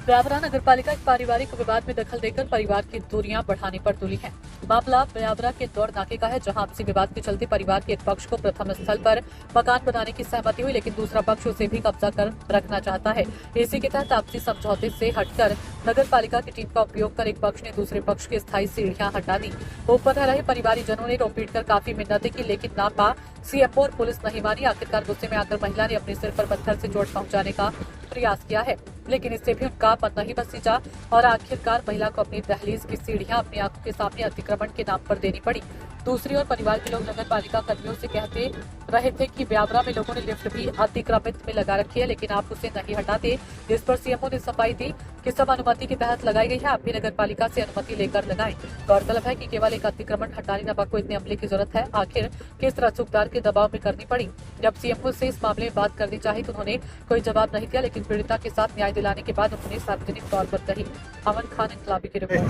ब्यावरा नगर पालिका एक पारिवारिक विवाद में दखल देकर परिवार की दूरियां बढ़ाने पर तुली है। मामला ब्यावरा के दौड़ नाके का है, जहां आपसी विवाद के चलते परिवार के एक पक्ष को प्रथम स्थल पर मकान बनाने की सहमति हुई, लेकिन दूसरा पक्ष उसे भी कब्जा कर रखना चाहता है। इसी के तहत आपसी समझौते से हटकर नगर पालिका की टीम का उपयोग कर एक पक्ष ने दूसरे पक्ष की स्थायी सीढ़ियां हटा दी। ऊपर रह रहे परिवारी जनों ने रो पीट कर काफी मिन्नतें की, लेकिन ना पा सीएमओ और पुलिस नहीं मानी। आखिरकार गुस्से में आकर महिला ने अपने सिर पर पत्थर से चोट पहुंचाने का प्रयास किया है, लेकिन इससे भी उनका मन नहीं बसीजा और आखिरकार महिला को अपनी दहलीज की सीढ़ियां अपनी आंखों के सामने अतिक्रमण के नाम पर देनी पड़ी। दूसरी ओर परिवार के लोग नगर पालिका कर्मियों से कहते रहे थे कि ब्यावरा में लोगों ने लिफ्ट भी अतिक्रमित में लगा रखी है, लेकिन आप उसे नहीं हटाते, जिस पर सीएमओ ने सफाई दी कि सब अनुमति के तहत लगाई गई है, आप भी नगर पालिका से अनुमति लेकर लगाएं। गौरतलब है कि केवल एक अतिक्रमण हटाने नबा को इतने अमले की जरूरत है, आखिर किस रसूखदार के दबाव में करनी पड़ी। जब सीएमओ से इस मामले में बात करनी चाहिए तो उन्होंने कोई जवाब नहीं दिया, लेकिन पीड़िता के साथ न्याय दिलाने के बाद उन्होंने सार्वजनिक तौर पर कही। अमन खान इनकलाबी की रिपोर्ट।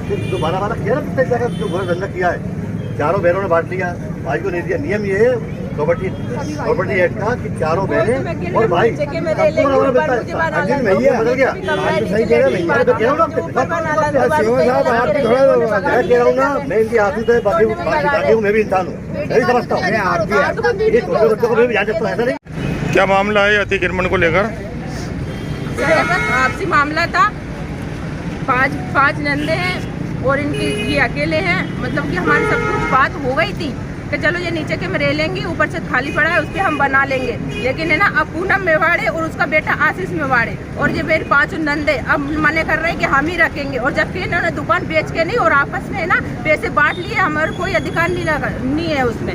जो घोर धंधा किया है, चारों बहनों ने बांट लिया, भाई को नहीं दिया। नियम ये है प्रॉपर्टी एक्ट का कि चारों बहनें और भाई बदल गया। सही कह रहे हैं, तो कह रहा हूँ ना, मैं इनकी आफिस है, बाकी मैं भी इंसान हूँ, मैं भी समझता हूँ। छोटे बच्चों को भी ध्यान रखता हूँ, ऐसा नहीं। क्या मामला है अतिक्रमण को लेकर? आपसी मामला था। पांच नंदे हैं और इनके ये अकेले हैं। मतलब कि हमारी सब कुछ बात हो गई थी कि चलो ये नीचे के में रह लेंगे, ऊपर से खाली पड़ा है उस पर हम बना लेंगे, लेकिन है ना अब पूनम मेवाड़े और उसका बेटा आशीष मेवाड़े और ये मेरे 5 नंदे अब मने कर रहे हैं कि हम ही रखेंगे, और जबकि इन्होंने दुकान बेच के नहीं और आपस में है ना पैसे बांट लिए। हमारे कोई अधिकार नहीं है उसमें,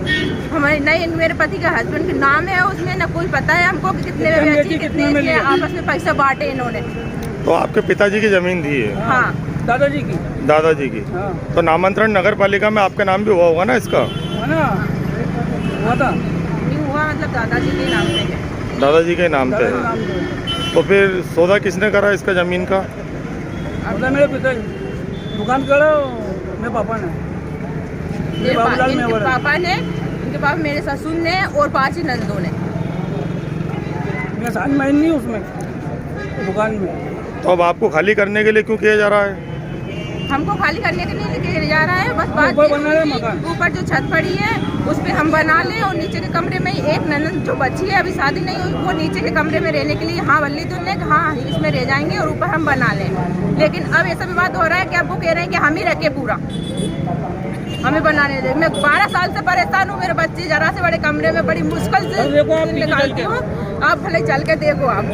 हमारे नहीं मेरे पति के हस्बैंड के नाम है उसमें, ना कोई पता है हमको कि कितने में बेची कितने आपस में पैसा बांटे इन्होंने। तो आपके पिताजी की जमीन थी है? हाँ, दादाजी की। हाँ। तो नामांतरण नगर पालिका में आपका नाम भी हुआ होगा ना इसका? हुआ था नहीं हुआ, मतलब दादाजी के नाम पे है। दादाजी के नाम पे है। तो फिर सौदा किसने करा इसका जमीन का? मेरे पिताजी दुकान करा, मेरे पापा ने, इनके पापा ने, इनके पापा मेरे ससुर ने और 5 नंदों ने। मैं साथ में नहीं उसमें दुकान में। तो अब आपको खाली करने के लिए क्यों किया जा रहा है? हमको खाली करने के लिए किया जा रहा है, बस बात ऊपर जो छत पड़ी है उस पे हम बना लें और नीचे के कमरे में एक ननद जो बच्ची है अभी शादी नहीं हुई वो नीचे के कमरे में रहने के लिए हाँ वल्ली तो ने हाँ इसमें रह जाएंगे और ऊपर हम बना लें। लेकिन अब ऐसा विवाद हो रहा है कि अब वो कह रहे हैं कि हम ही रखे पूरा, हमें बनाने दे। मैं 12 साल से परेशान हूँ, मेरे बच्चे जरा से बड़े कमरे में बड़ी मुश्किल से निकालती हूँ। आप भले चल के देखो आप।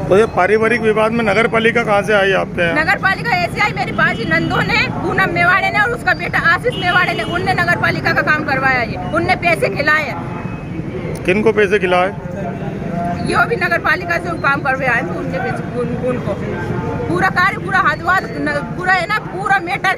तो ये पारिवारिक विवाद में नगर पालिका कहाँ से आई आपके यहाँ? नगर पालिका ऐसे आई, मेरी 5 नंदों ने, पूनम मेवाड़े ने और उसका बेटा आशीष मेवाड़े ने, उनने नगर पालिका का काम करवाया। ये उनने पैसे खिलाए। किन को पैसे खिलाए? ये भी नगर पालिका से काम करवाए थे उनके पैसे, उनको पूरा कार्य पूरा हाथ पूरा है ना, पूरा मैटर